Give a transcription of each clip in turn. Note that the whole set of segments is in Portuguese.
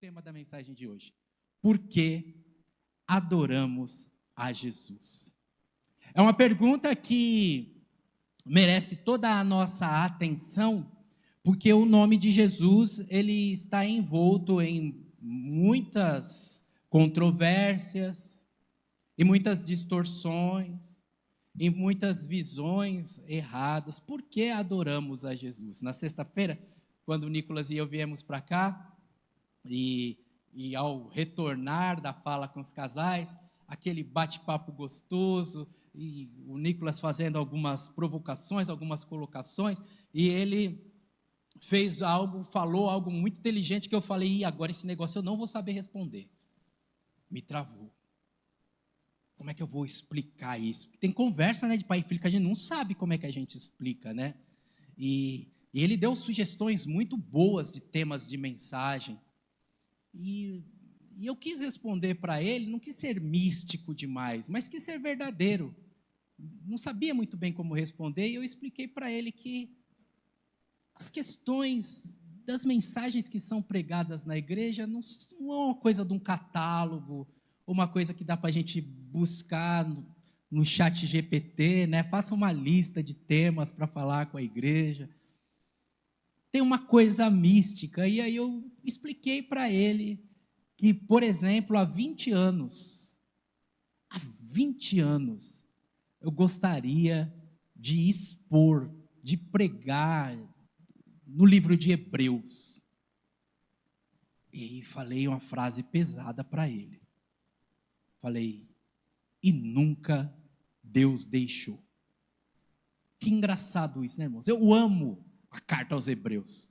tema da mensagem de hoje. Por que adoramos a Jesus? É uma pergunta que merece toda a nossa atenção, porque o nome de Jesus, ele está envolto em muitas controvérsias, em muitas distorções, em muitas visões erradas. Por que adoramos a Jesus? Na sexta-feira, quando o Nicolas e eu viemos para cá, e ao retornar da fala com os casais, aquele bate-papo gostoso, e o Nicolas fazendo algumas provocações, algumas colocações, e ele falou algo muito inteligente que eu falei, e agora esse negócio eu não vou saber responder. Me travou. Como é que eu vou explicar isso? Porque tem conversa, né, de pai e filho, que a gente não sabe como é que a gente explica, né? E ele deu sugestões muito boas de temas de mensagem. E eu quis responder para ele, não quis ser místico demais, mas quis ser verdadeiro. Não sabia muito bem como responder, e eu expliquei para ele que as questões das mensagens que são pregadas na igreja não é uma coisa de um catálogo, uma coisa que dá para a gente buscar no chat GPT, né? Faça uma lista de temas para falar com a igreja. Tem uma coisa mística, e aí eu expliquei para ele que, por exemplo, há 20 anos, eu gostaria de expor, de pregar no livro de Hebreus. E aí falei uma frase pesada para ele. Falei, e nunca Deus deixou. Que engraçado isso, né, irmãos? Eu amo a carta aos Hebreus.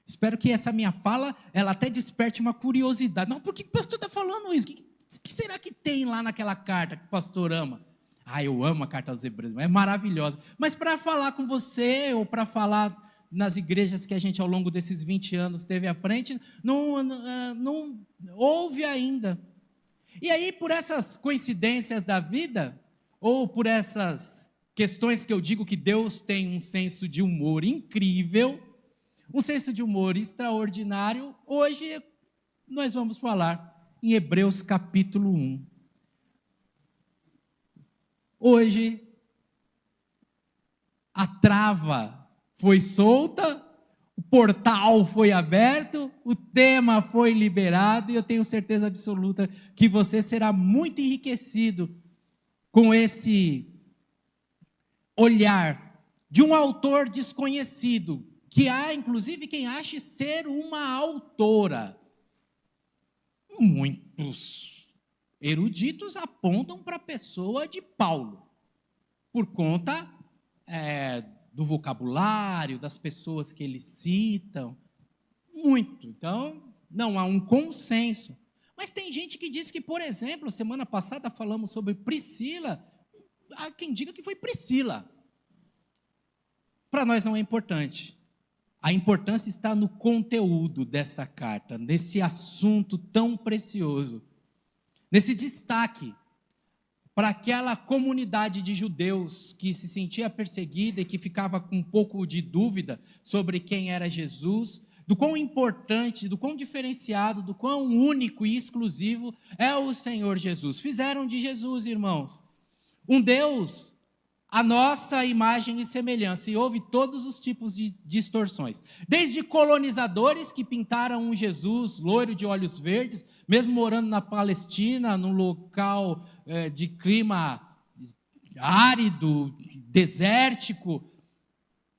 Espero que essa minha fala, ela até desperte uma curiosidade. Não, por que o pastor está falando isso? O que será que tem lá naquela carta que o pastor ama? Eu amo a carta aos Hebreus, é maravilhosa. Mas para falar com você, ou para falar nas igrejas que a gente ao longo desses 20 anos teve à frente, não houve ainda. E aí, por essas coincidências da vida, ou por essas questões que eu digo que Deus tem um senso de humor incrível, um senso de humor extraordinário, hoje nós vamos falar em Hebreus capítulo 1. Hoje, a trava foi solta, o portal foi aberto, o tema foi liberado, e eu tenho certeza absoluta que você será muito enriquecido com esse olhar de um autor desconhecido, que há, inclusive, quem ache ser uma autora. Muitos eruditos apontam para a pessoa de Paulo, por conta do vocabulário, das pessoas que eles citam, muito. Então, não há um consenso. Mas tem gente que diz que, por exemplo, semana passada falamos sobre Priscila, há quem diga que foi Priscila. Para nós não é importante. A importância está no conteúdo dessa carta, nesse assunto tão precioso, nesse destaque para aquela comunidade de judeus que se sentia perseguida e que ficava com um pouco de dúvida sobre quem era Jesus, do quão importante, do quão diferenciado, do quão único e exclusivo é o Senhor Jesus. Fizeram de Jesus, irmãos, um Deus a nossa imagem e semelhança, e houve todos os tipos de distorções, desde colonizadores que pintaram um Jesus loiro de olhos verdes, mesmo morando na Palestina, num local de clima árido, desértico,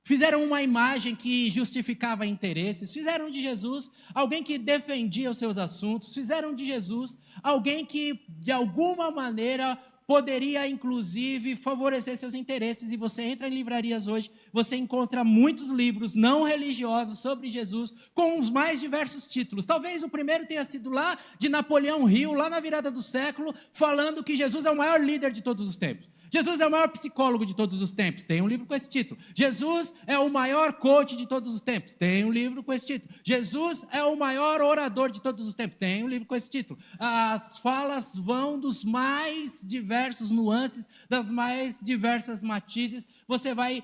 fizeram uma imagem que justificava interesses, fizeram de Jesus alguém que defendia os seus assuntos, fizeram de Jesus alguém que, de alguma maneira, poderia, inclusive, favorecer seus interesses. E você entra em livrarias hoje, você encontra muitos livros não religiosos sobre Jesus, com os mais diversos títulos. Talvez o primeiro tenha sido lá de Napoleão Hill, lá na virada do século, falando que Jesus é o maior líder de todos os tempos. Jesus é o maior psicólogo de todos os tempos, tem um livro com esse título. Jesus é o maior coach de todos os tempos, tem um livro com esse título. Jesus é o maior orador de todos os tempos, tem um livro com esse título. As falas vão dos mais diversos nuances, das mais diversas matizes, você vai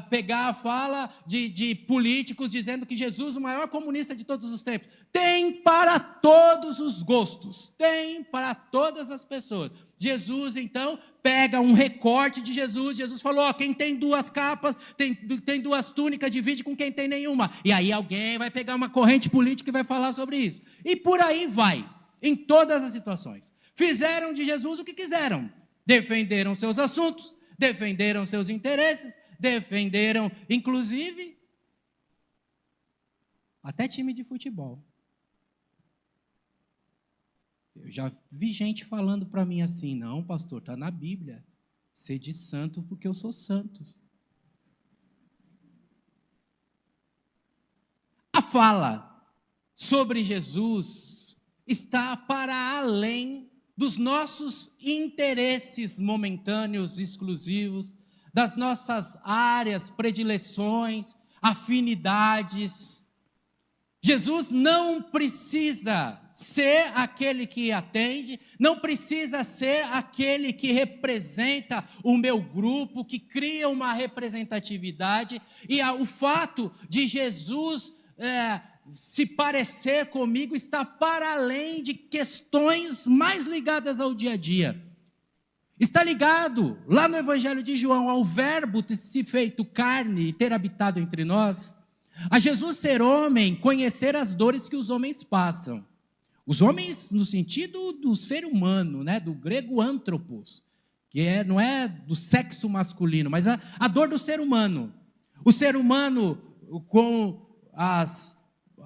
pegar a fala de políticos dizendo que Jesus é o maior comunista de todos os tempos. Tem para todos os gostos, tem para todas as pessoas. Jesus, então, pega um recorte de Jesus. Jesus falou, quem tem 2 capas, tem 2 túnicas, divide com quem tem nenhuma. E aí alguém vai pegar uma corrente política e vai falar sobre isso. E por aí vai, em todas as situações. Fizeram de Jesus o que quiseram. Defenderam seus assuntos, defenderam seus interesses, defenderam, inclusive, até time de futebol. Eu já vi gente falando para mim assim, não, pastor, está na Bíblia, sede santo porque eu sou santo. A fala sobre Jesus está para além dos nossos interesses momentâneos, exclusivos, das nossas áreas, predileções, afinidades. Jesus não precisa ser aquele que atende, não precisa ser aquele que representa o meu grupo, que cria uma representatividade, e o fato de Jesus se parecer comigo está para além de questões mais ligadas ao dia a dia. Está ligado, lá no Evangelho de João, ao verbo ter se feito carne e ter habitado entre nós, a Jesus ser homem, conhecer as dores que os homens passam. Os homens no sentido do ser humano, né? Do grego anthropos, que não é do sexo masculino, mas a dor do ser humano. O ser humano com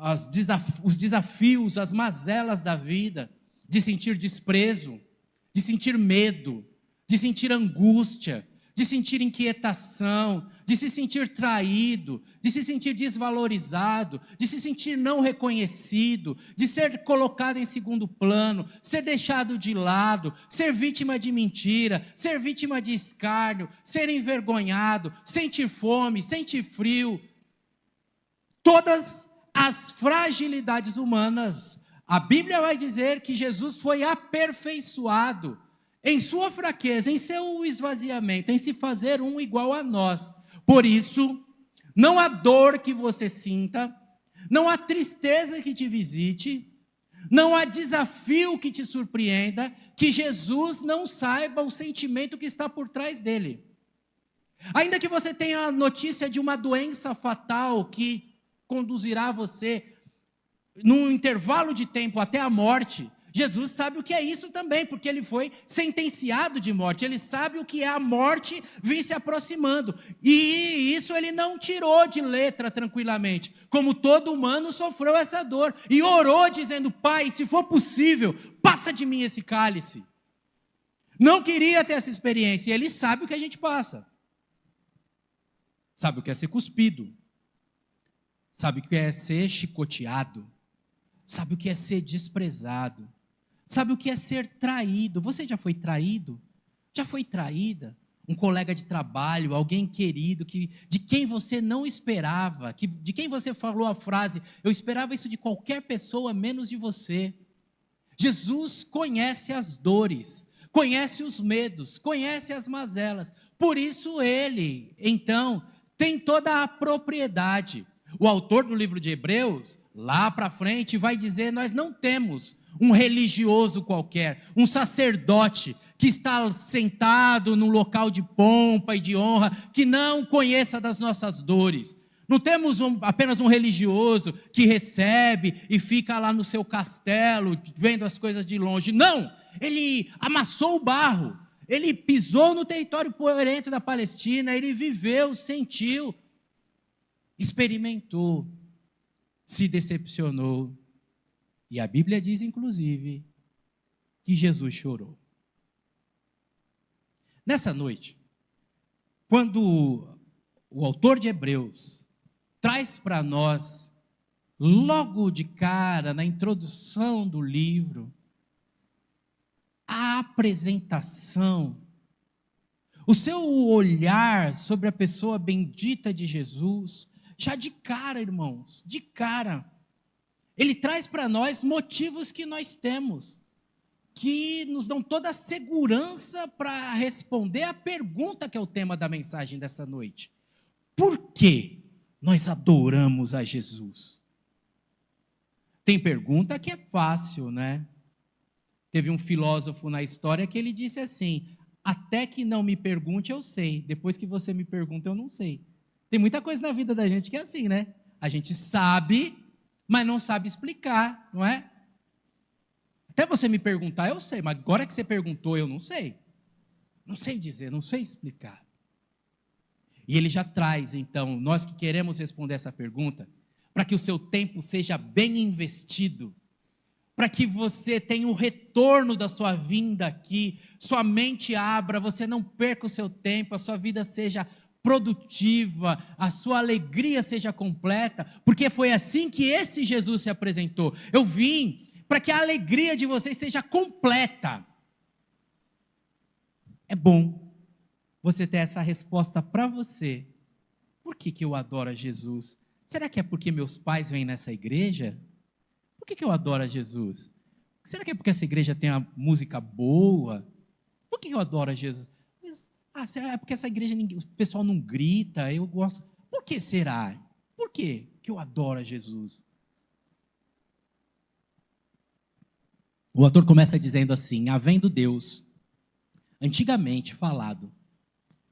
os desafios, as mazelas da vida, de sentir desprezo, de sentir medo, de sentir angústia, de sentir inquietação, de se sentir traído, de se sentir desvalorizado, de se sentir não reconhecido, de ser colocado em segundo plano, ser deixado de lado, ser vítima de mentira, ser vítima de escárnio, ser envergonhado, sentir fome, sentir frio. Todas as fragilidades humanas, a Bíblia vai dizer que Jesus foi aperfeiçoado em sua fraqueza, em seu esvaziamento, em se fazer um igual a nós. Por isso, não há dor que você sinta, não há tristeza que te visite, não há desafio que te surpreenda, que Jesus não saiba o sentimento que está por trás dele. Ainda que você tenha a notícia de uma doença fatal que conduzirá você num intervalo de tempo até a morte, Jesus sabe o que é isso também, porque ele foi sentenciado de morte. Ele sabe o que é a morte vir se aproximando. E isso ele não tirou de letra tranquilamente. Como todo humano sofreu essa dor. E orou dizendo, Pai, se for possível, passa de mim esse cálice. Não queria ter essa experiência. E ele sabe o que a gente passa. Sabe o que é ser cuspido. Sabe o que é ser chicoteado. Sabe o que é ser desprezado. Sabe o que é ser traído? Você já foi traído? Já foi traída? Um colega de trabalho, alguém querido, de quem você não esperava, de quem você falou a frase, eu esperava isso de qualquer pessoa, menos de você. Jesus conhece as dores, conhece os medos, conhece as mazelas. Por isso ele, então, tem toda a propriedade. O autor do livro de Hebreus, lá para frente, vai dizer, nós não temos um religioso qualquer, um sacerdote que está sentado num local de pompa e de honra, que não conheça das nossas dores. Não temos apenas um religioso que recebe e fica lá no seu castelo, vendo as coisas de longe. Não, ele amassou o barro, ele pisou no território poerento da Palestina, ele viveu, sentiu, experimentou, se decepcionou. E a Bíblia diz, inclusive, que Jesus chorou. Nessa noite, quando o autor de Hebreus traz para nós, logo de cara, na introdução do livro, a apresentação, o seu olhar sobre a pessoa bendita de Jesus, já de cara, irmãos, de cara, ele traz para nós motivos que nós temos, que nos dão toda a segurança para responder a pergunta que é o tema da mensagem dessa noite. Por que nós adoramos a Jesus? Tem pergunta que é fácil, né? Teve um filósofo na história que ele disse assim: até que não me pergunte, eu sei. Depois que você me pergunta, eu não sei. Tem muita coisa na vida da gente que é assim, né? A gente sabe, mas não sabe explicar, não é? Até você me perguntar, eu sei, mas agora que você perguntou, eu não sei. Não sei dizer, não sei explicar. E ele já traz, então, nós que queremos responder essa pergunta, para que o seu tempo seja bem investido, para que você tenha o retorno da sua vinda aqui, sua mente abra, você não perca o seu tempo, a sua vida seja produtiva, a sua alegria seja completa, porque foi assim que esse Jesus se apresentou. Eu vim para que a alegria de vocês seja completa. É bom você ter essa resposta para você. Por que eu adoro a Jesus? Será que é porque meus pais vêm nessa igreja? Por que eu adoro a Jesus? Será que é porque essa igreja tem uma música boa? Por que eu adoro a Jesus? Será é porque essa igreja o pessoal não grita, eu gosto. Por que será? Por que eu adoro a Jesus? O autor começa dizendo assim: havendo Deus, antigamente falado,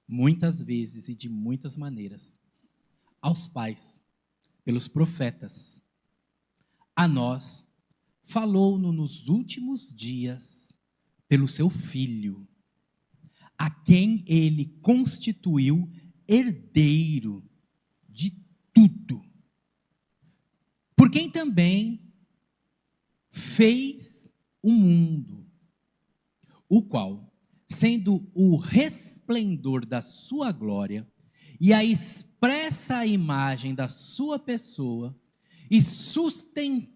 muitas vezes e de muitas maneiras, aos pais, pelos profetas, a nós, falou-nos nos últimos dias, pelo seu Filho, a quem ele constituiu herdeiro de tudo, por quem também fez o mundo, o qual, sendo o resplendor da sua glória e a expressa imagem da sua pessoa, e sustentando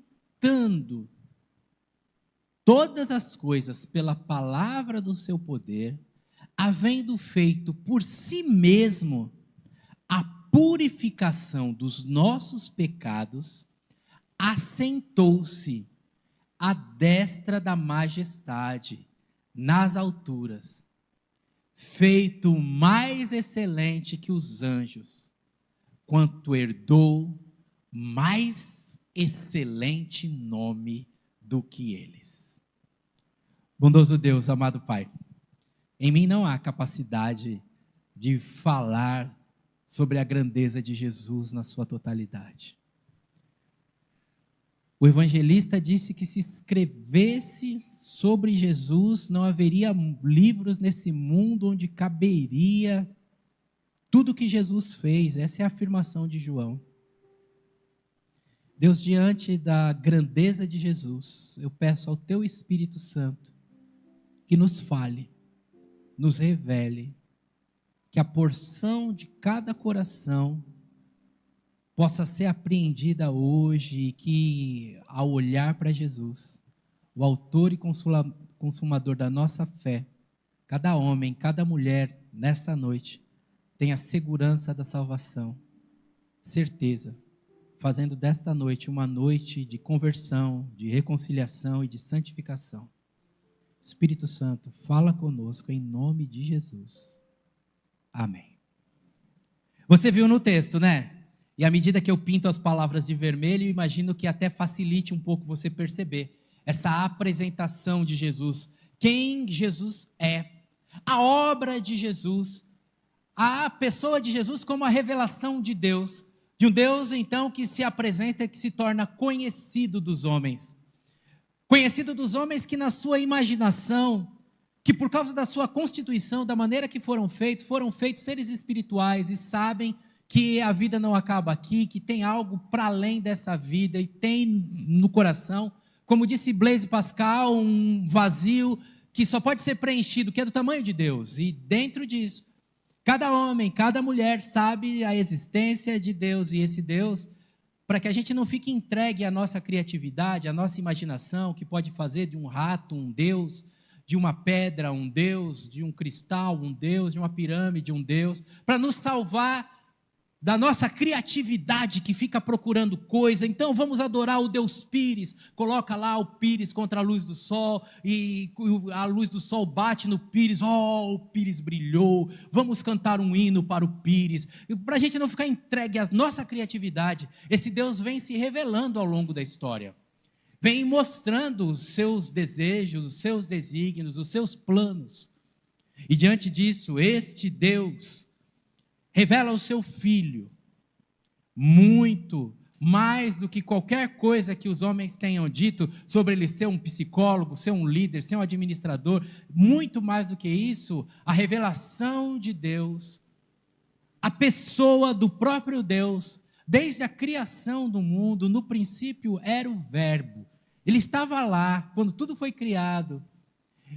todas as coisas pela palavra do seu poder, havendo feito por si mesmo a purificação dos nossos pecados, assentou-se à destra da majestade nas alturas, feito mais excelente que os anjos, quanto herdou mais excelente nome do que eles. Bondoso Deus, amado Pai, em mim não há capacidade de falar sobre a grandeza de Jesus na sua totalidade. O evangelista disse que se escrevesse sobre Jesus, não haveria livros nesse mundo onde caberia tudo que Jesus fez. Essa é a afirmação de João. Deus, diante da grandeza de Jesus, eu peço ao Teu Espírito Santo que nos fale, nos revele, que a porção de cada coração possa ser apreendida hoje e que, ao olhar para Jesus, o autor e consumador da nossa fé, cada homem, cada mulher, nessa noite, tenha segurança da salvação, certeza, fazendo desta noite uma noite de conversão, de reconciliação e de santificação. Espírito Santo, fala conosco em nome de Jesus. Amém. Você viu no texto, né? E à medida que eu pinto as palavras de vermelho, imagino que até facilite um pouco você perceber essa apresentação de Jesus, quem Jesus é, a obra de Jesus, a pessoa de Jesus como a revelação de Deus, de um Deus então que se apresenta e que se torna conhecido dos homens que na sua imaginação, que por causa da sua constituição, da maneira que foram feitos seres espirituais e sabem que a vida não acaba aqui, que tem algo para além dessa vida e tem no coração, como disse Blaise Pascal, um vazio que só pode ser preenchido, que é do tamanho de Deus. E dentro disso, cada homem, cada mulher sabe a existência de Deus, e esse Deus, para que a gente não fique entregue à nossa criatividade, à nossa imaginação, que pode fazer de um rato um Deus, de uma pedra um Deus, de um cristal um Deus, de uma pirâmide um Deus, para nos salvar da nossa criatividade que fica procurando coisa. Então vamos adorar o Deus Pires, coloca lá o Pires contra a luz do sol, e a luz do sol bate no Pires, o Pires brilhou, vamos cantar um hino para o Pires. E para a gente não ficar entregue à nossa criatividade, esse Deus vem se revelando ao longo da história, vem mostrando os seus desejos, os seus desígnios, os seus planos. E diante disso, este Deus revela o seu Filho, muito mais do que qualquer coisa que os homens tenham dito sobre ele ser um psicólogo, ser um líder, ser um administrador. Muito mais do que isso, a revelação de Deus, a pessoa do próprio Deus, desde a criação do mundo. No princípio era o Verbo, ele estava lá quando tudo foi criado,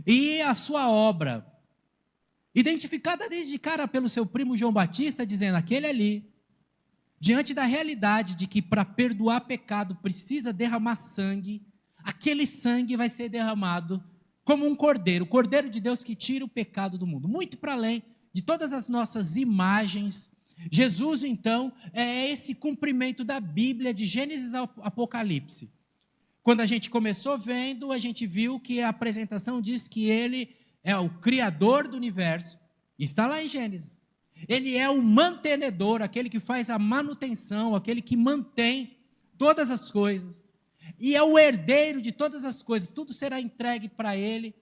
e a sua obra, identificada desde de cara pelo seu primo João Batista, dizendo: aquele ali, diante da realidade de que para perdoar pecado precisa derramar sangue, aquele sangue vai ser derramado como um cordeiro, o cordeiro de Deus que tira o pecado do mundo, muito para além de todas as nossas imagens. Jesus, então, é esse cumprimento da Bíblia, de Gênesis ao Apocalipse. Quando a gente começou vendo, a gente viu que a apresentação diz que ele é o Criador do universo, está lá em Gênesis. Ele é o mantenedor, aquele que faz a manutenção, aquele que mantém todas as coisas. E é o herdeiro de todas as coisas, tudo será entregue para ele.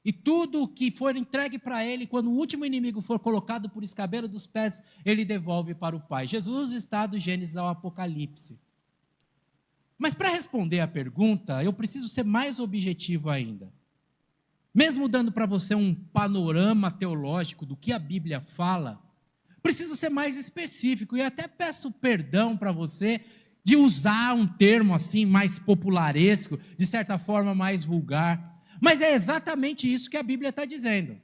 E tudo que for entregue para ele, quando o último inimigo for colocado por escabelo dos pés, ele devolve para o Pai. Jesus está do Gênesis ao Apocalipse. Mas para responder a pergunta, eu preciso ser mais objetivo ainda. Mesmo dando para você um panorama teológico do que a Bíblia fala, preciso ser mais específico, e até peço perdão para você de usar um termo assim mais popularesco, de certa forma mais vulgar, mas é exatamente isso que a Bíblia está dizendo.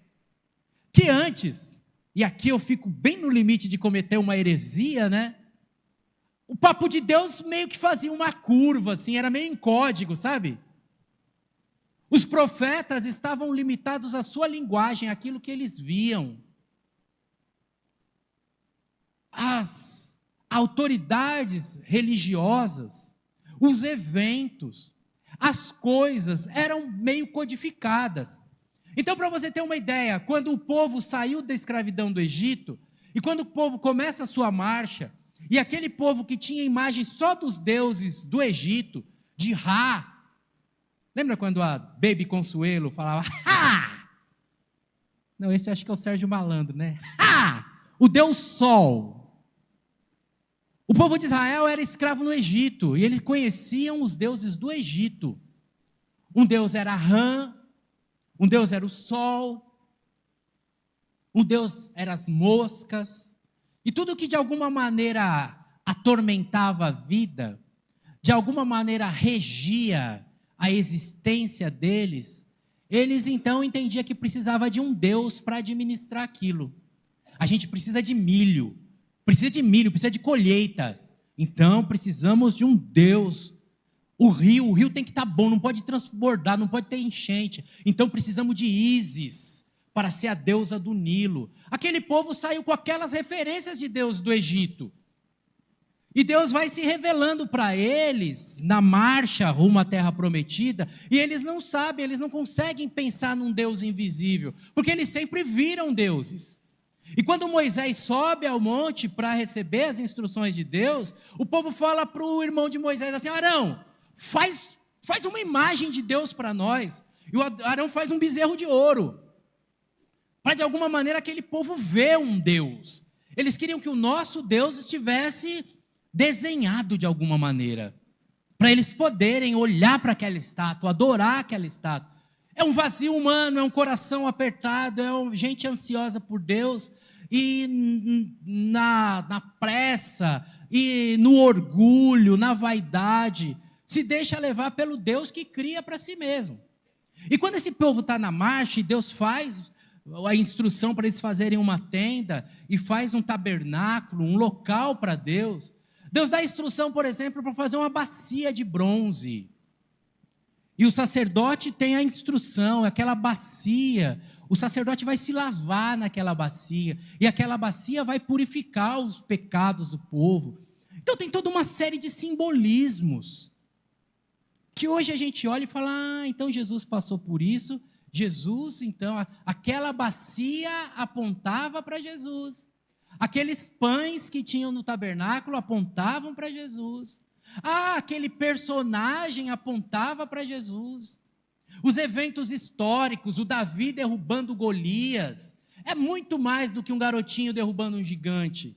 Que antes, e aqui eu fico bem no limite de cometer uma heresia, né? O papo de Deus meio que fazia uma curva, assim, era meio em código, sabe? Os profetas estavam limitados à sua linguagem, àquilo que eles viam. As autoridades religiosas, os eventos, as coisas eram meio codificadas. Então, para você ter uma ideia, quando o povo saiu da escravidão do Egito, e quando o povo começa a sua marcha, e aquele povo que tinha imagem só dos deuses do Egito, de Ra, lembra quando a Baby Consuelo falava, Ha! Não, esse acho que é o Sérgio Malandro, né? Ha! O Deus Sol. O povo de Israel era escravo no Egito, e eles conheciam os deuses do Egito. Um deus era Rã, um deus era o Sol, um deus era as moscas, e tudo que de alguma maneira atormentava a vida, de alguma maneira regia a existência deles, eles então entendiam que precisava de um Deus para administrar aquilo. A gente precisa de milho, precisa de colheita, então precisamos de um Deus. O rio tem que estar bom, não pode transbordar, não pode ter enchente, então precisamos de Ísis, para ser a deusa do Nilo. Aquele povo saiu com aquelas referências de Deus do Egito, e Deus vai se revelando para eles, na marcha rumo à terra prometida, e eles não sabem, eles não conseguem pensar num Deus invisível, porque eles sempre viram deuses. E quando Moisés sobe ao monte para receber as instruções de Deus, o povo fala para o irmão de Moisés assim, Arão, faz uma imagem de Deus para nós. E o Arão faz um bezerro de ouro, para de alguma maneira aquele povo ver um Deus. Eles queriam que o nosso Deus estivesse desenhado de alguma maneira, para eles poderem olhar para aquela estátua, adorar aquela estátua. É um vazio humano, é um coração apertado, é gente ansiosa por Deus, e na pressa, e no orgulho, na vaidade, se deixa levar pelo Deus que cria para si mesmo. E quando esse povo está na marcha, e Deus faz a instrução para eles fazerem uma tenda, e faz um tabernáculo, um local para Deus, Deus dá a instrução, por exemplo, para fazer uma bacia de bronze. E o sacerdote tem a instrução, aquela bacia o sacerdote vai se lavar naquela bacia, e aquela bacia vai purificar os pecados do povo. Então tem toda uma série de simbolismos, que hoje a gente olha e fala, então Jesus passou por isso, Jesus, então, aquela bacia apontava para Jesus, aqueles pães que tinham no tabernáculo apontavam para Jesus, aquele personagem apontava para Jesus, os eventos históricos, o Davi derrubando Golias, é muito mais do que um garotinho derrubando um gigante,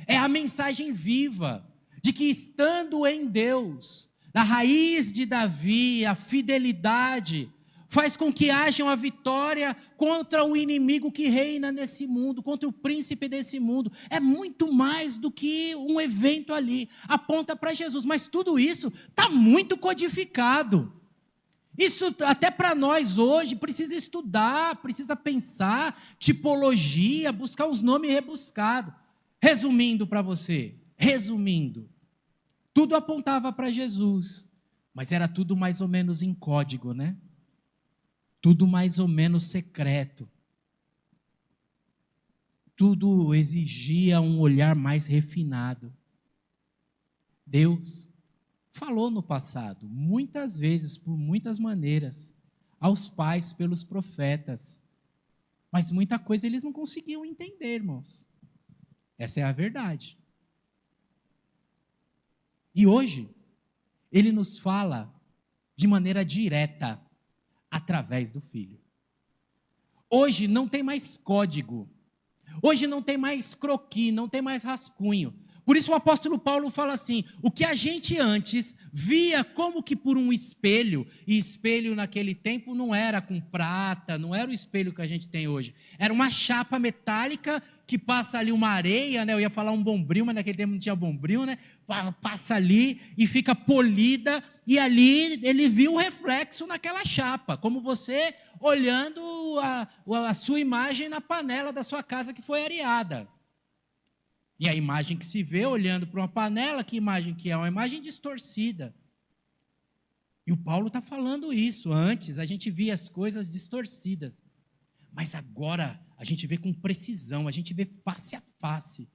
é a mensagem viva, de que estando em Deus, a raiz de Davi, a fidelidade, faz com que haja uma vitória contra o inimigo que reina nesse mundo, contra o príncipe desse mundo. É muito mais do que um evento ali, aponta para Jesus, mas tudo isso está muito codificado. Isso até para nós hoje precisa estudar, precisa pensar, tipologia, buscar os nomes rebuscados. Resumindo para você, tudo apontava para Jesus, mas era tudo mais ou menos em código, né? Tudo mais ou menos secreto. Tudo exigia um olhar mais refinado. Deus falou no passado, muitas vezes, por muitas maneiras, aos pais pelos profetas, mas muita coisa eles não conseguiam entender, irmãos. Essa é a verdade. E hoje, ele nos fala de maneira direta, através do Filho. Hoje não tem mais código, hoje não tem mais croquis, não tem mais rascunho. Por isso o apóstolo Paulo fala assim, o que a gente antes via como que por um espelho, e espelho naquele tempo não era com prata, não era o espelho que a gente tem hoje, era uma chapa metálica que passa ali uma areia, né? Eu ia falar um bombril, mas naquele tempo não tinha bombril, né? Passa ali e fica polida, e ali ele viu o reflexo naquela chapa, como você olhando a sua imagem na panela da sua casa que foi areada. E a imagem que se vê olhando para uma panela, que imagem que é? Uma imagem distorcida. E o Paulo está falando isso. Antes a gente via as coisas distorcidas, mas agora a gente vê com precisão, a gente vê face a face.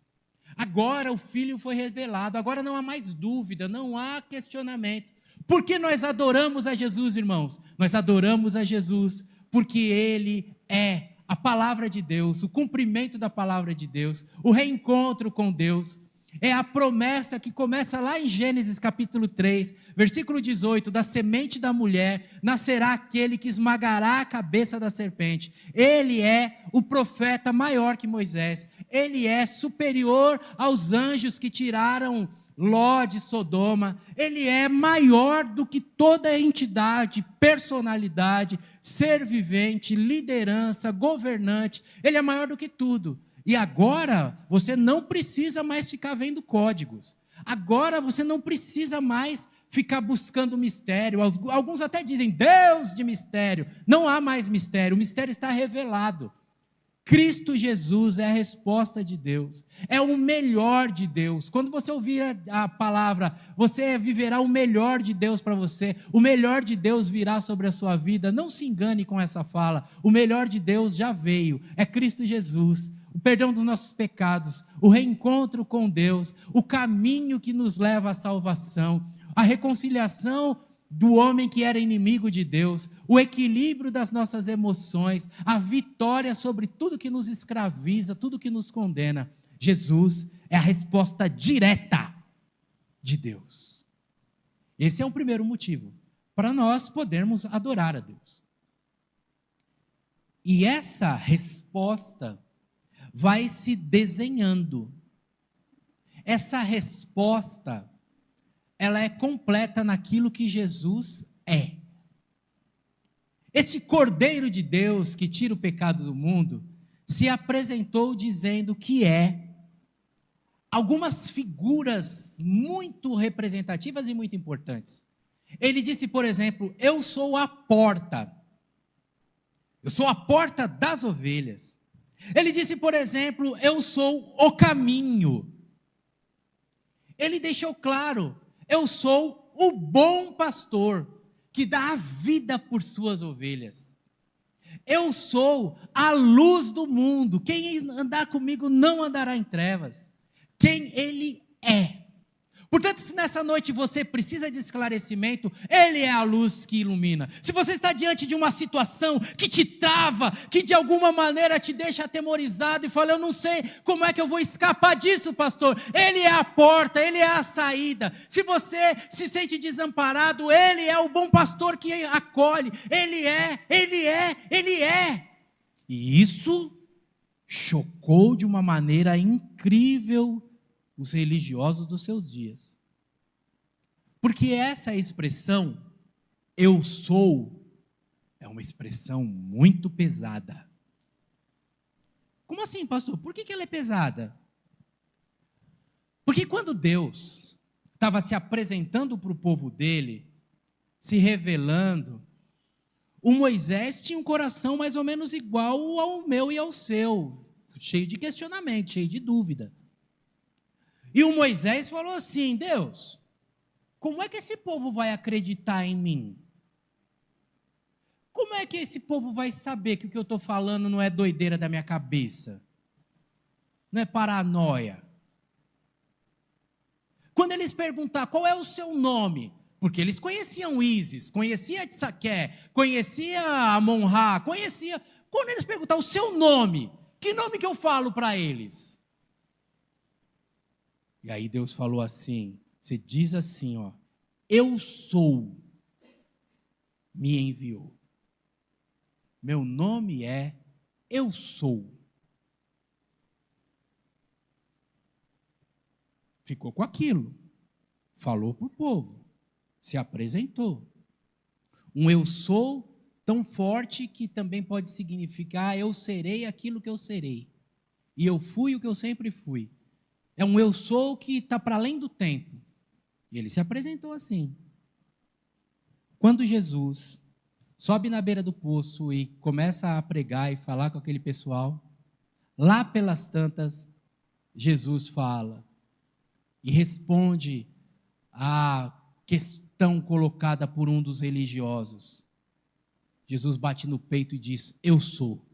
Agora o Filho foi revelado, agora não há mais dúvida, não há questionamento. Por que nós adoramos a Jesus, irmãos? Nós adoramos a Jesus porque Ele é a palavra de Deus, o cumprimento da palavra de Deus, o reencontro com Deus. É a promessa que começa lá em Gênesis capítulo 3, versículo 18, da semente da mulher nascerá aquele que esmagará a cabeça da serpente. Ele é o profeta maior que Moisés, ele é superior aos anjos que tiraram Ló de Sodoma, ele é maior do que toda entidade, personalidade, ser vivente, liderança, governante, ele é maior do que tudo. E agora você não precisa mais ficar vendo códigos, agora você não precisa mais ficar buscando mistério. Alguns até dizem Deus de mistério, não há mais mistério, o mistério está revelado. Cristo Jesus é a resposta de Deus, é o melhor de Deus. Quando você ouvir a palavra, você viverá o melhor de Deus para você, o melhor de Deus virá sobre a sua vida. Não se engane com essa fala, o melhor de Deus já veio, é Cristo Jesus, o perdão dos nossos pecados, o reencontro com Deus, o caminho que nos leva à salvação, a reconciliação do homem que era inimigo de Deus, o equilíbrio das nossas emoções, a vitória sobre tudo que nos escraviza, tudo que nos condena. Jesus é a resposta direta de Deus. Esse é o primeiro motivo para nós podermos adorar a Deus. E essa resposta vai se desenhando. Essa resposta ela é completa naquilo que Jesus é. Esse Cordeiro de Deus que tira o pecado do mundo, se apresentou dizendo que é algumas figuras muito representativas e muito importantes. Ele disse, por exemplo, eu sou a porta. Eu sou a porta das ovelhas. Ele disse, por exemplo, eu sou o caminho. Ele deixou claro, eu sou o bom pastor, que dá a vida por suas ovelhas. Eu sou a luz do mundo. Quem andar comigo não andará em trevas. Quem Ele é. Portanto, se nessa noite você precisa de esclarecimento, Ele é a luz que ilumina. Se você está diante de uma situação que te trava, que de alguma maneira te deixa atemorizado e fala, eu não sei como é que eu vou escapar disso, pastor. Ele é a porta, Ele é a saída. Se você se sente desamparado, Ele é o bom pastor que acolhe. Ele é. E isso chocou de uma maneira incrível os religiosos dos seus dias. Porque essa expressão, eu sou, é uma expressão muito pesada. Como assim, pastor? Por que ela é pesada? Porque quando Deus estava se apresentando para o povo dele, se revelando, o Moisés tinha um coração mais ou menos igual ao meu e ao seu, cheio de questionamento, cheio de dúvida. E o Moisés falou assim, Deus, como é que esse povo vai acreditar em mim? Como é que esse povo vai saber que o que eu estou falando não é doideira da minha cabeça? Não é paranoia? Quando eles perguntar qual é o seu nome, porque eles conheciam Ísis, conheciam Tsaqué, conheciam Amon-Ra, conheciam... Quando eles perguntar o seu nome, que nome que eu falo para eles? E aí Deus falou assim, você diz assim, ó, eu sou, me enviou. Meu nome é Eu Sou. Ficou com aquilo, falou para o povo, se apresentou. Um eu sou tão forte que também pode significar eu serei aquilo que eu serei. E eu fui o que eu sempre fui. É um eu sou que está para além do tempo. E ele se apresentou assim. Quando Jesus sobe na beira do poço e começa a pregar e falar com aquele pessoal, lá pelas tantas, Jesus fala e responde à questão colocada por um dos religiosos. Jesus bate no peito e diz, eu sou.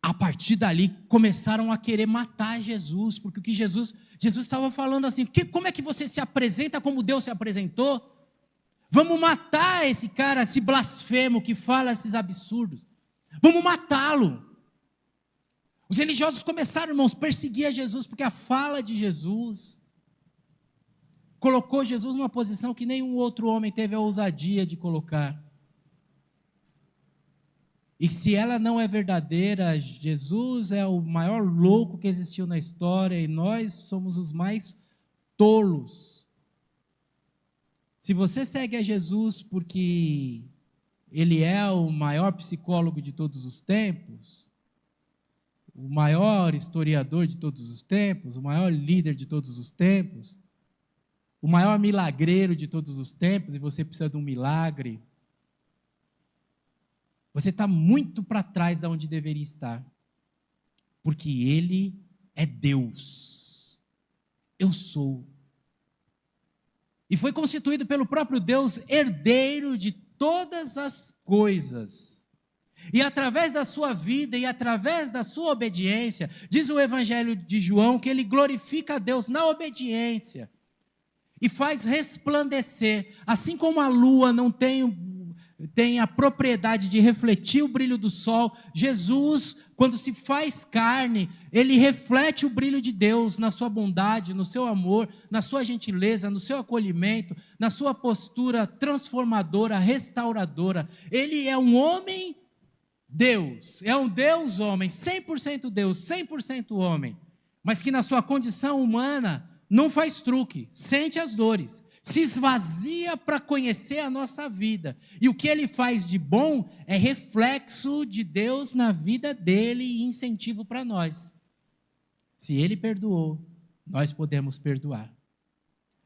A partir dali, começaram a querer matar Jesus, porque o que Jesus estava falando assim, como é que você se apresenta como Deus se apresentou? Vamos matar esse cara, esse blasfemo que fala esses absurdos. Vamos matá-lo. Os religiosos começaram, irmãos, a perseguir a Jesus, porque a fala de Jesus colocou Jesus numa posição que nenhum outro homem teve a ousadia de colocar. E se ela não é verdadeira, Jesus é o maior louco que existiu na história e nós somos os mais tolos. Se você segue a Jesus porque ele é o maior psicólogo de todos os tempos, o maior historiador de todos os tempos, o maior líder de todos os tempos, o maior milagreiro de todos os tempos, e você precisa de um milagre, você está muito para trás de onde deveria estar, porque Ele é Deus, eu sou, e foi constituído pelo próprio Deus, herdeiro de todas as coisas, e através da sua vida, e através da sua obediência, diz o Evangelho de João, que Ele glorifica a Deus na obediência, e faz resplandecer, assim como a lua não tem a propriedade de refletir o brilho do sol, Jesus, quando se faz carne, ele reflete o brilho de Deus na sua bondade, no seu amor, na sua gentileza, no seu acolhimento, na sua postura transformadora, restauradora. Ele é um homem Deus, é um Deus homem, 100% Deus, 100% homem, mas que na sua condição humana não faz truque, sente as dores, se esvazia para conhecer a nossa vida. E o que ele faz de bom é reflexo de Deus na vida dele e incentivo para nós. Se ele perdoou, nós podemos perdoar.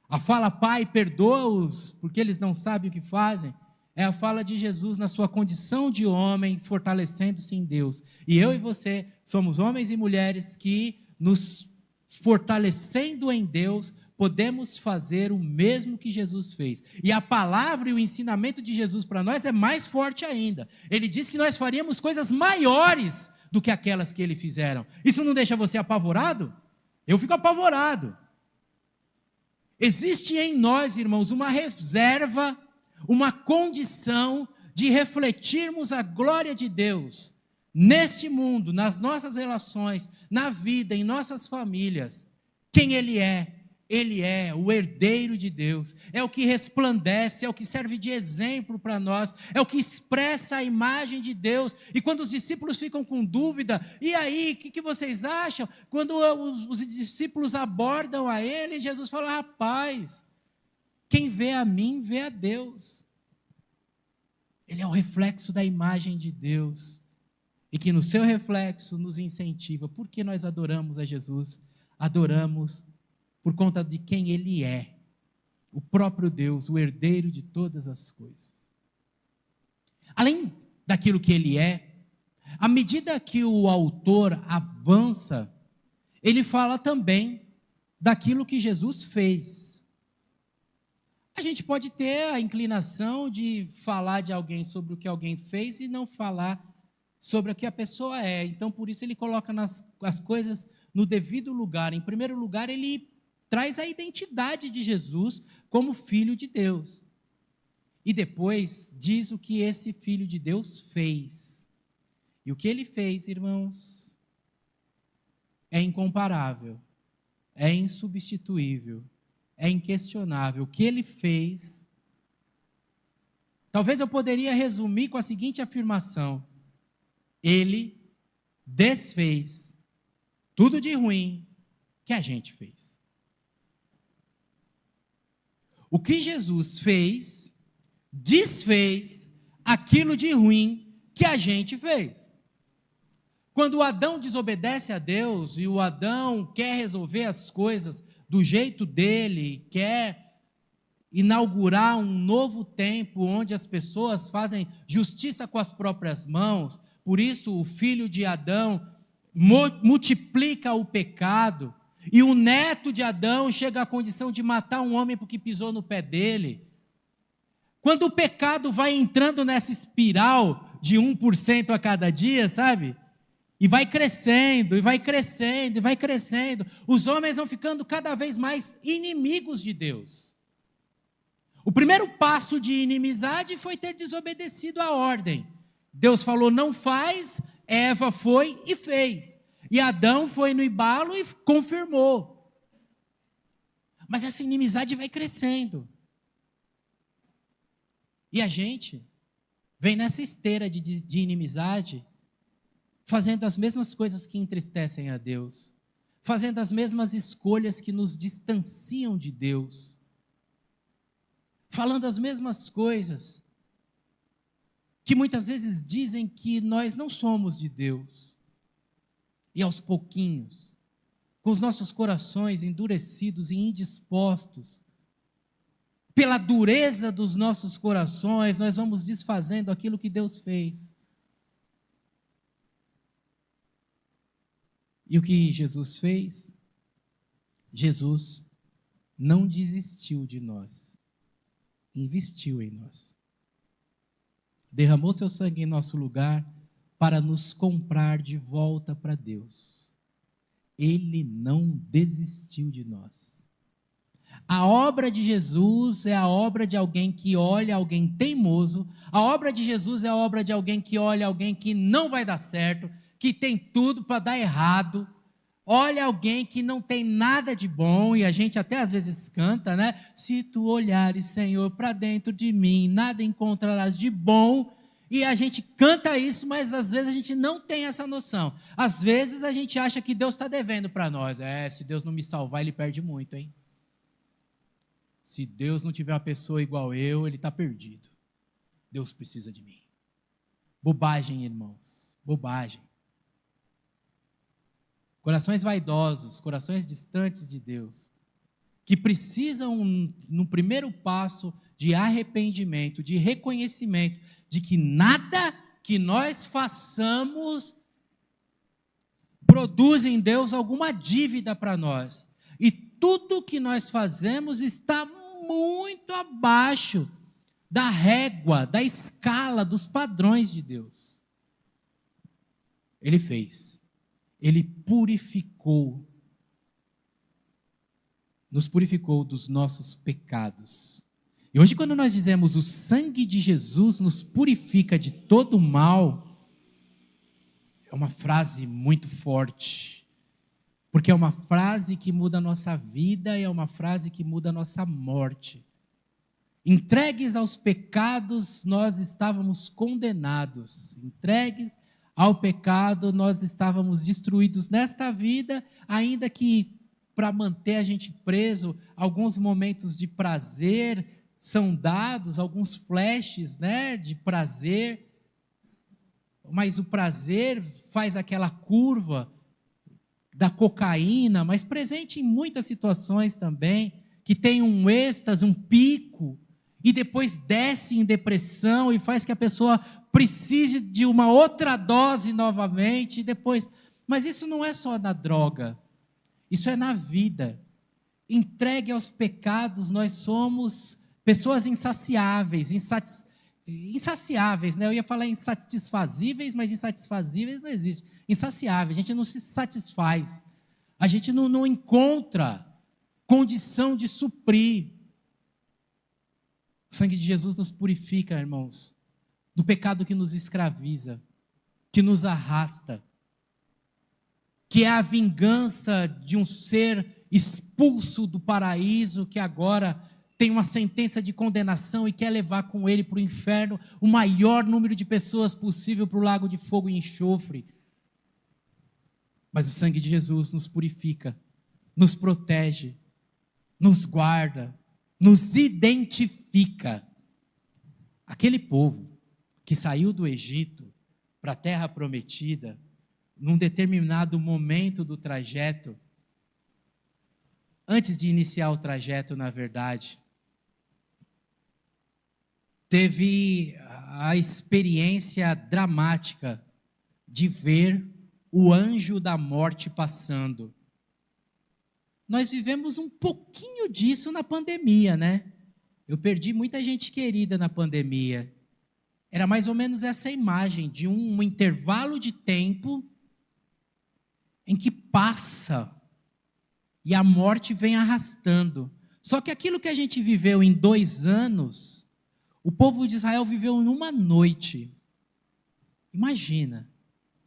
A fala, Pai, perdoa-os, porque eles não sabem o que fazem, é a fala de Jesus na sua condição de homem, fortalecendo-se em Deus. E eu e você somos homens e mulheres que nos fortalecendo em Deus, podemos fazer o mesmo que Jesus fez. E a palavra e o ensinamento de Jesus para nós é mais forte ainda. Ele diz que nós faríamos coisas maiores do que aquelas que ele fizeram. Isso não deixa você apavorado? Eu fico apavorado. Existe em nós, irmãos, uma reserva, uma condição de refletirmos a glória de Deus neste mundo, nas nossas relações, na vida, em nossas famílias. Quem Ele é? Ele é o herdeiro de Deus, é o que resplandece, é o que serve de exemplo para nós, é o que expressa a imagem de Deus. E quando os discípulos ficam com dúvida, e aí, o que vocês acham? Quando os discípulos abordam a ele, Jesus fala: rapaz, quem vê a mim, vê a Deus. Ele é o reflexo da imagem de Deus, e que no seu reflexo nos incentiva. Por que nós adoramos a Jesus? Adoramos por conta de quem Ele é, o próprio Deus, o herdeiro de todas as coisas. Além daquilo que Ele é, à medida que o autor avança, ele fala também daquilo que Jesus fez. A gente pode ter a inclinação de falar de alguém sobre o que alguém fez e não falar sobre o que a pessoa é. Então, por isso, ele coloca as coisas no devido lugar. Em primeiro lugar, ele traz a identidade de Jesus como Filho de Deus. E depois diz o que esse Filho de Deus fez. E o que ele fez, irmãos, é incomparável, é insubstituível, é inquestionável. O que ele fez, talvez eu poderia resumir com a seguinte afirmação: ele desfez tudo de ruim que a gente fez. O que Jesus fez, desfez aquilo de ruim que a gente fez. Quando o Adão desobedece a Deus e o Adão quer resolver as coisas do jeito dele, quer inaugurar um novo tempo onde as pessoas fazem justiça com as próprias mãos, por isso o filho de Adão multiplica o pecado, e o neto de Adão chega à condição de matar um homem porque pisou no pé dele. Quando o pecado vai entrando nessa espiral de 1% a cada dia, sabe? E vai crescendo, e vai crescendo, e vai crescendo. Os homens vão ficando cada vez mais inimigos de Deus. O primeiro passo de inimizade foi ter desobedecido a ordem. Deus falou: não faz, Eva foi e fez. E Adão foi no embalo e confirmou. Mas essa inimizade vai crescendo. E a gente vem nessa esteira de inimizade, fazendo as mesmas coisas que entristecem a Deus, fazendo as mesmas escolhas que nos distanciam de Deus, falando as mesmas coisas que muitas vezes dizem que nós não somos de Deus. E aos pouquinhos, com os nossos corações endurecidos e indispostos, pela dureza dos nossos corações, nós vamos desfazendo aquilo que Deus fez. E o que Jesus fez? Jesus não desistiu de nós, investiu em nós. Derramou seu sangue em nosso lugar para nos comprar de volta para Deus. Ele não desistiu de nós. A obra de Jesus é a obra de alguém que olha alguém teimoso. A obra de Jesus é a obra de alguém que olha alguém que não vai dar certo, que tem tudo para dar errado. Olha alguém que não tem nada de bom, e a gente até às vezes canta, né? Se tu olhares, Senhor, para dentro de mim, nada encontrarás de bom. E a gente canta isso, mas às vezes a gente não tem essa noção. Às vezes a gente acha que Deus está devendo para nós. Se Deus não me salvar, Ele perde muito, hein? Se Deus não tiver uma pessoa igual eu, Ele está perdido. Deus precisa de mim. Bobagem, irmãos, bobagem. Corações vaidosos, corações distantes de Deus, que precisam, no primeiro passo, de arrependimento, de reconhecimento, de que nada que nós façamos produz em Deus alguma dívida para nós. E tudo que nós fazemos está muito abaixo da régua, da escala, dos padrões de Deus. Ele fez. Ele purificou. Nos purificou dos nossos pecados. E hoje, quando nós dizemos o sangue de Jesus nos purifica de todo mal, é uma frase muito forte. Porque é uma frase que muda a nossa vida e é uma frase que muda a nossa morte. Entregues aos pecados, nós estávamos condenados. Entregues ao pecado, nós estávamos destruídos nesta vida, ainda que para manter a gente preso, alguns momentos de prazer são dados, alguns flashes, né, de prazer, mas o prazer faz aquela curva da cocaína, mas presente em muitas situações também, que tem um êxtase, um pico, e depois desce em depressão e faz que a pessoa precise de uma outra dose novamente, e depois... Mas isso não é só na droga, isso é na vida. Entregue aos pecados, nós somos pessoas insaciáveis, insaciáveis, né? Eu ia falar insatisfazíveis, mas insatisfazíveis não existe. Insaciável, a gente não se satisfaz, a gente não encontra condição de suprir. O sangue de Jesus nos purifica, irmãos, do pecado que nos escraviza, que nos arrasta, que é a vingança de um ser expulso do paraíso, que agora tem uma sentença de condenação e quer levar com ele para o inferno o maior número de pessoas possível para o lago de fogo e enxofre. Mas o sangue de Jesus nos purifica, nos protege, nos guarda, nos identifica. Aquele povo que saiu do Egito para a terra prometida, num determinado momento do trajeto, antes de iniciar o trajeto, na verdade, teve a experiência dramática de ver o anjo da morte passando. Nós vivemos um pouquinho disso na pandemia, né? Eu perdi muita gente querida na pandemia. Era mais ou menos essa imagem de um intervalo de tempo em que passa e a morte vem arrastando. Só que aquilo que a gente viveu em 2 anos, o povo de Israel viveu numa noite. Imagina,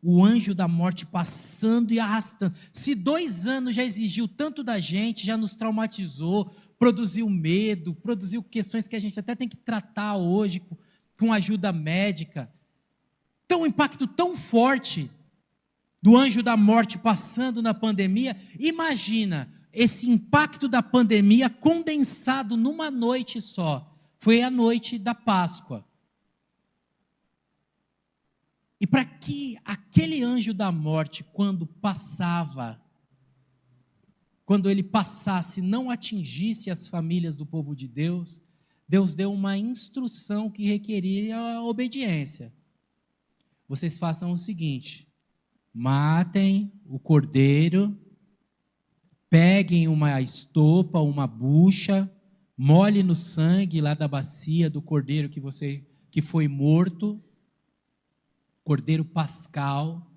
o anjo da morte passando e arrastando. Se 2 anos já exigiu tanto da gente, já nos traumatizou, produziu medo, produziu questões que a gente até tem que tratar hoje com ajuda médica. Então, um impacto tão forte do anjo da morte passando na pandemia, imagina esse impacto da pandemia condensado numa noite só. Foi a noite da Páscoa. E para que aquele anjo da morte, quando ele passasse, não atingisse as famílias do povo de Deus, Deus deu uma instrução que requeria a obediência. Vocês façam o seguinte: matem o cordeiro, peguem uma estopa, uma bucha, molhe no sangue lá da bacia do cordeiro que foi morto, cordeiro pascal,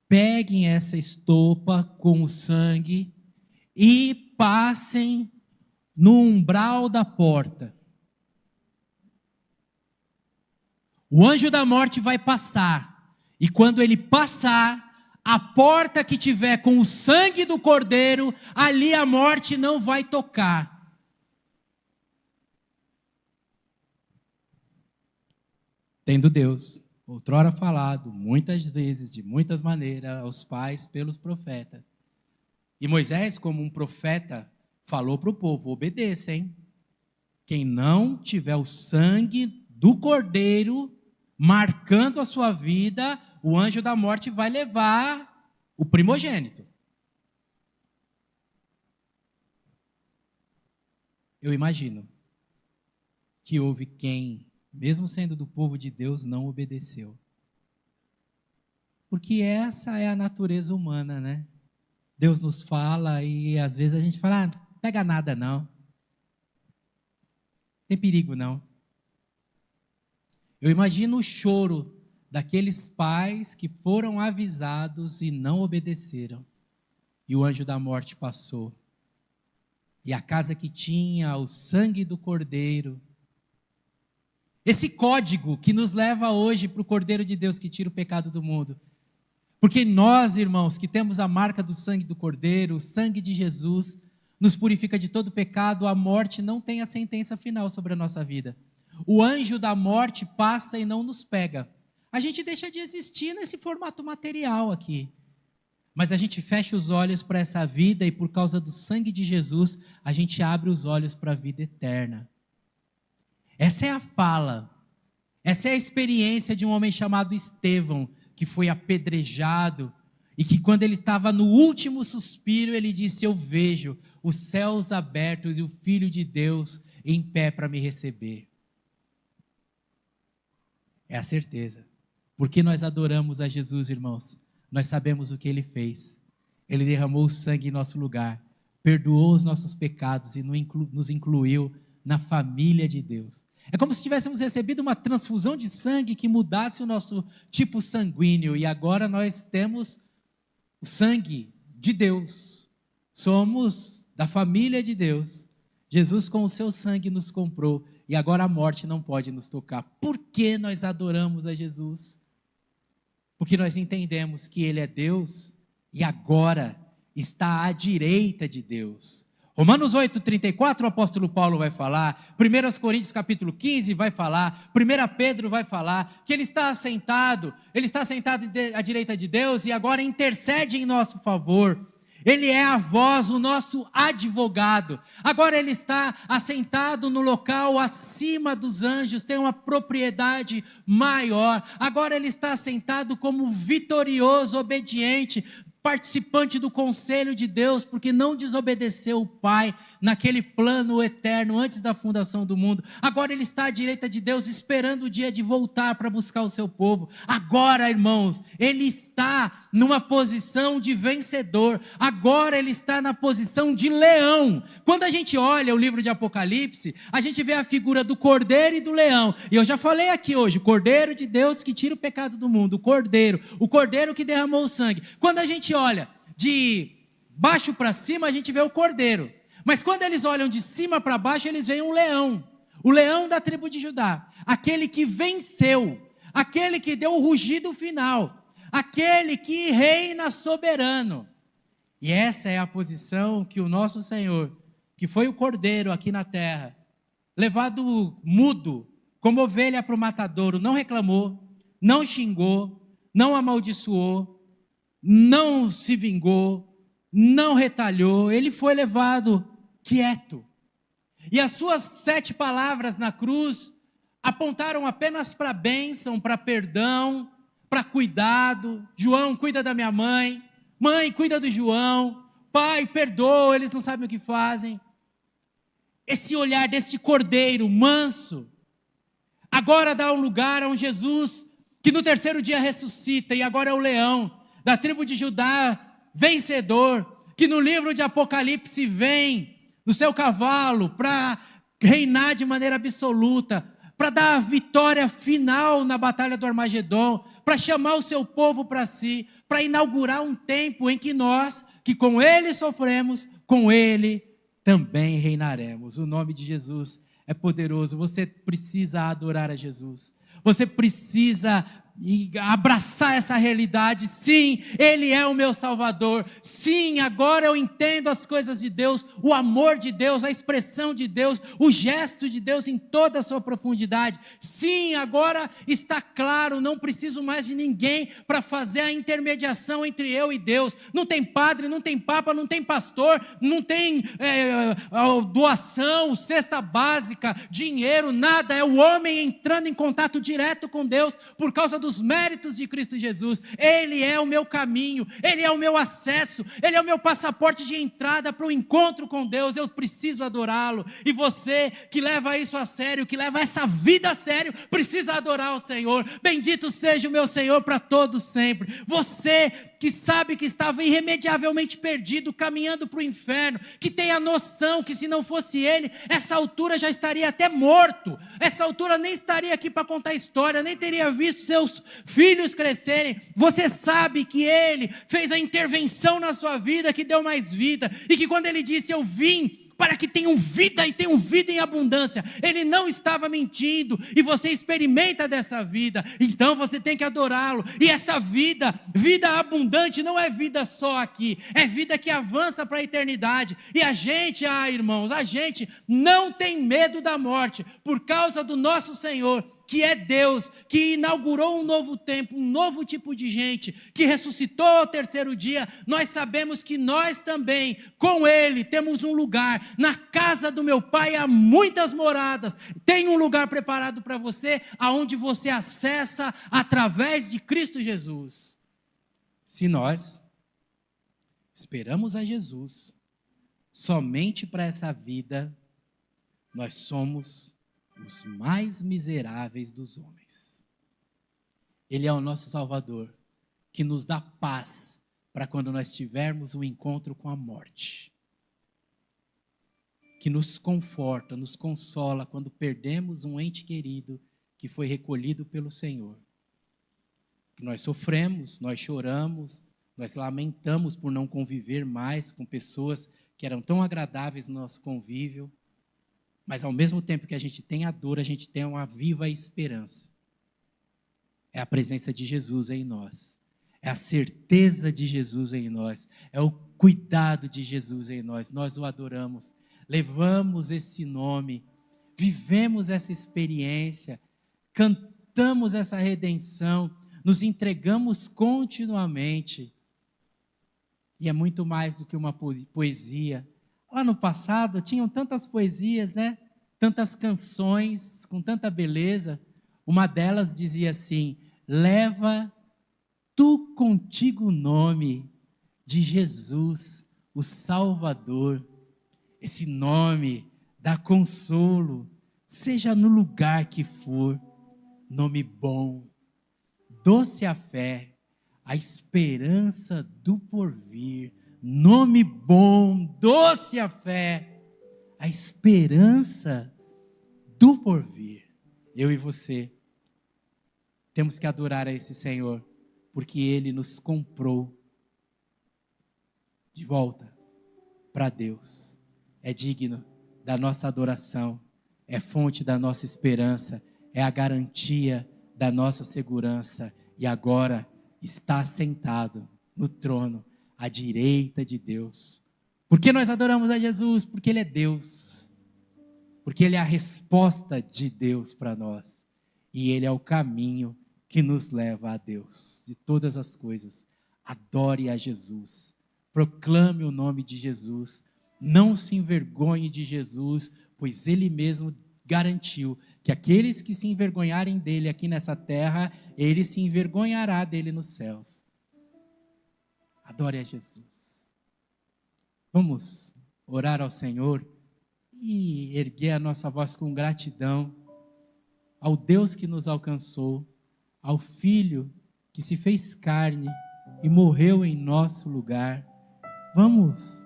peguem essa estopa com o sangue e passem no umbral da porta. O anjo da morte vai passar, e quando ele passar, a porta que tiver com o sangue do cordeiro, ali a morte não vai tocar. Tendo Deus outrora falado, muitas vezes, de muitas maneiras, aos pais pelos profetas. E Moisés, como um profeta, falou para o povo: obedeça, hein? Quem não tiver o sangue do cordeiro marcando a sua vida, o anjo da morte vai levar o primogênito. Eu imagino que houve quem, mesmo sendo do povo de Deus, não obedeceu. Porque essa é a natureza humana, né? Deus nos fala e às vezes a gente fala, pega nada não. Tem perigo não. Eu imagino o choro daqueles pais que foram avisados e não obedeceram. E o anjo da morte passou. E a casa que tinha o sangue do Cordeiro, esse código que nos leva hoje para o Cordeiro de Deus que tira o pecado do mundo. Porque nós, irmãos, que temos a marca do sangue do Cordeiro, o sangue de Jesus, nos purifica de todo pecado, a morte não tem a sentença final sobre a nossa vida. O anjo da morte passa e não nos pega. A gente deixa de existir nesse formato material aqui. Mas a gente fecha os olhos para essa vida e por causa do sangue de Jesus, a gente abre os olhos para a vida eterna. Essa é a fala, essa é a experiência de um homem chamado Estevão, que foi apedrejado e que quando ele estava no último suspiro, ele disse, eu vejo os céus abertos e o Filho de Deus em pé para me receber. É a certeza. Porque nós adoramos a Jesus, irmãos. Nós sabemos o que Ele fez. Ele derramou o sangue em nosso lugar, perdoou os nossos pecados e nos incluiu na família de Deus. É como se tivéssemos recebido uma transfusão de sangue que mudasse o nosso tipo sanguíneo e agora nós temos o sangue de Deus. Somos da família de Deus. Jesus com o seu sangue nos comprou e agora a morte não pode nos tocar. Por que nós adoramos a Jesus? Porque nós entendemos que Ele é Deus e agora está à direita de Deus. Romanos 8,34, o apóstolo Paulo vai falar, 1 Coríntios capítulo 15 vai falar, 1 Pedro vai falar, que ele está assentado à direita de Deus e agora intercede em nosso favor. Ele é a voz, o nosso advogado. Agora ele está assentado no local acima dos anjos, tem uma propriedade maior. Agora ele está assentado como vitorioso, obediente, participante do conselho de Deus, porque não desobedeceu o Pai naquele plano eterno antes da fundação do mundo. Agora ele está à direita de Deus, esperando o dia de voltar para buscar o seu povo. Agora, irmãos, ele está numa posição de vencedor. Agora ele está na posição de leão. Quando a gente olha o livro de Apocalipse, a gente vê a figura do cordeiro e do leão. E eu já falei aqui hoje, o cordeiro de Deus que tira o pecado do mundo, o cordeiro que derramou o sangue. Quando a gente olha de baixo para cima, a gente vê o cordeiro. Mas quando eles olham de cima para baixo, eles veem um leão. O leão da tribo de Judá. Aquele que venceu. Aquele que deu o rugido final. Aquele que reina soberano. E essa é a posição que o nosso Senhor, que foi o cordeiro aqui na terra, levado mudo, como ovelha para o matadouro, não reclamou, não xingou, não amaldiçoou, não se vingou, não retalhou, ele foi levado quieto. E as suas 7 palavras na cruz apontaram apenas para bênção, para perdão, para cuidado. João, cuida da minha mãe. Mãe, cuida do João. Pai, perdoa, eles não sabem o que fazem. Esse olhar deste cordeiro manso, agora dá um lugar a um Jesus que no 3º dia ressuscita e agora é o leão da tribo de Judá, vencedor, que no livro de Apocalipse vem no seu cavalo para reinar de maneira absoluta, para dar a vitória final na batalha do Armagedon, para chamar o seu povo para si, para inaugurar um tempo em que nós, que com ele sofremos, com ele também reinaremos. O nome de Jesus é poderoso. Você precisa adorar a Jesus. Você precisa abraçar essa realidade. Sim, Ele é o meu Salvador. Sim, agora eu entendo as coisas de Deus, o amor de Deus, a expressão de Deus, o gesto de Deus em toda a sua profundidade. Sim, agora está claro, não preciso mais de ninguém para fazer a intermediação entre eu e Deus. Não tem padre, não tem papa, não tem pastor, não tem doação, cesta básica, dinheiro, nada. É o homem entrando em contato direto com Deus por causa dos méritos de Cristo Jesus. Ele é o meu caminho, Ele é o meu acesso, Ele é o meu passaporte de entrada para o encontro com Deus. Eu preciso adorá-lo. E você que leva isso a sério, que leva essa vida a sério, precisa adorar o Senhor. Bendito seja o meu Senhor para todos sempre. Você que sabe que estava irremediavelmente perdido, caminhando para o inferno, que tem a noção que se não fosse ele, essa altura já estaria até morto, essa altura nem estaria aqui para contar história, nem teria visto seus filhos crescerem. Você sabe que ele fez a intervenção na sua vida, que deu mais vida, e que quando ele disse, eu vim para que tenham vida e tenham vida em abundância, ele não estava mentindo, e você experimenta dessa vida, então você tem que adorá-lo. E essa vida abundante, não é vida só aqui, é vida que avança para a eternidade. E a gente, irmãos, a gente não tem medo da morte, por causa do nosso Senhor, que é Deus, que inaugurou um novo tempo, um novo tipo de gente, que ressuscitou ao terceiro dia. Nós sabemos que nós também, com Ele, temos um lugar. Na casa do meu Pai há muitas moradas. Tem um lugar preparado para você, aonde você acessa através de Cristo Jesus. Se nós esperamos a Jesus somente para essa vida, nós somos os mais miseráveis dos homens. Ele é o nosso Salvador, que nos dá paz para quando nós tivermos um encontro com a morte, que nos conforta, nos consola quando perdemos um ente querido que foi recolhido pelo Senhor. Nós sofremos, nós choramos, nós lamentamos por não conviver mais com pessoas que eram tão agradáveis no nosso convívio. Mas ao mesmo tempo que a gente tem a dor, a gente tem uma viva esperança. É a presença de Jesus em nós. É a certeza de Jesus em nós. É o cuidado de Jesus em nós. Nós o adoramos. Levamos esse nome. Vivemos essa experiência. Cantamos essa redenção. Nos entregamos continuamente. E é muito mais do que uma poesia. Lá no passado, tinham tantas poesias, né? Tantas canções, com tanta beleza. Uma delas dizia assim, leva tu contigo o nome de Jesus, o Salvador. Esse nome dá consolo, seja no lugar que for. Nome bom, doce a fé, a esperança do porvir. Nome bom, doce a fé, a esperança do porvir. Eu e você temos que adorar a esse Senhor, porque Ele nos comprou de volta para Deus. É digno da nossa adoração, é fonte da nossa esperança, é a garantia da nossa segurança, e agora está sentado no trono, à direita de Deus. Por que nós adoramos a Jesus? Porque Ele é Deus. Porque Ele é a resposta de Deus para nós. E Ele é o caminho que nos leva a Deus. De todas as coisas, adore a Jesus. Proclame o nome de Jesus. Não se envergonhe de Jesus, pois Ele mesmo garantiu que aqueles que se envergonharem dEle aqui nessa terra, Ele se envergonhará dEle nos céus. Adore a Jesus. Vamos orar ao Senhor e erguer a nossa voz com gratidão ao Deus que nos alcançou, ao Filho que se fez carne e morreu em nosso lugar. Vamos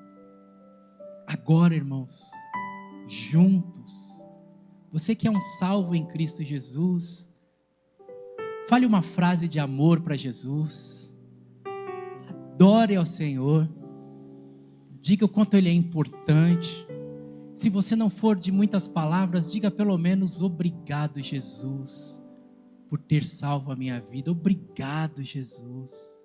agora, irmãos, juntos. Você que é um salvo em Cristo Jesus, fale uma frase de amor para Jesus. Adore ao Senhor, diga o quanto Ele é importante. Se você não for de muitas palavras, diga pelo menos obrigado, Jesus, por ter salvo a minha vida. Obrigado, Jesus.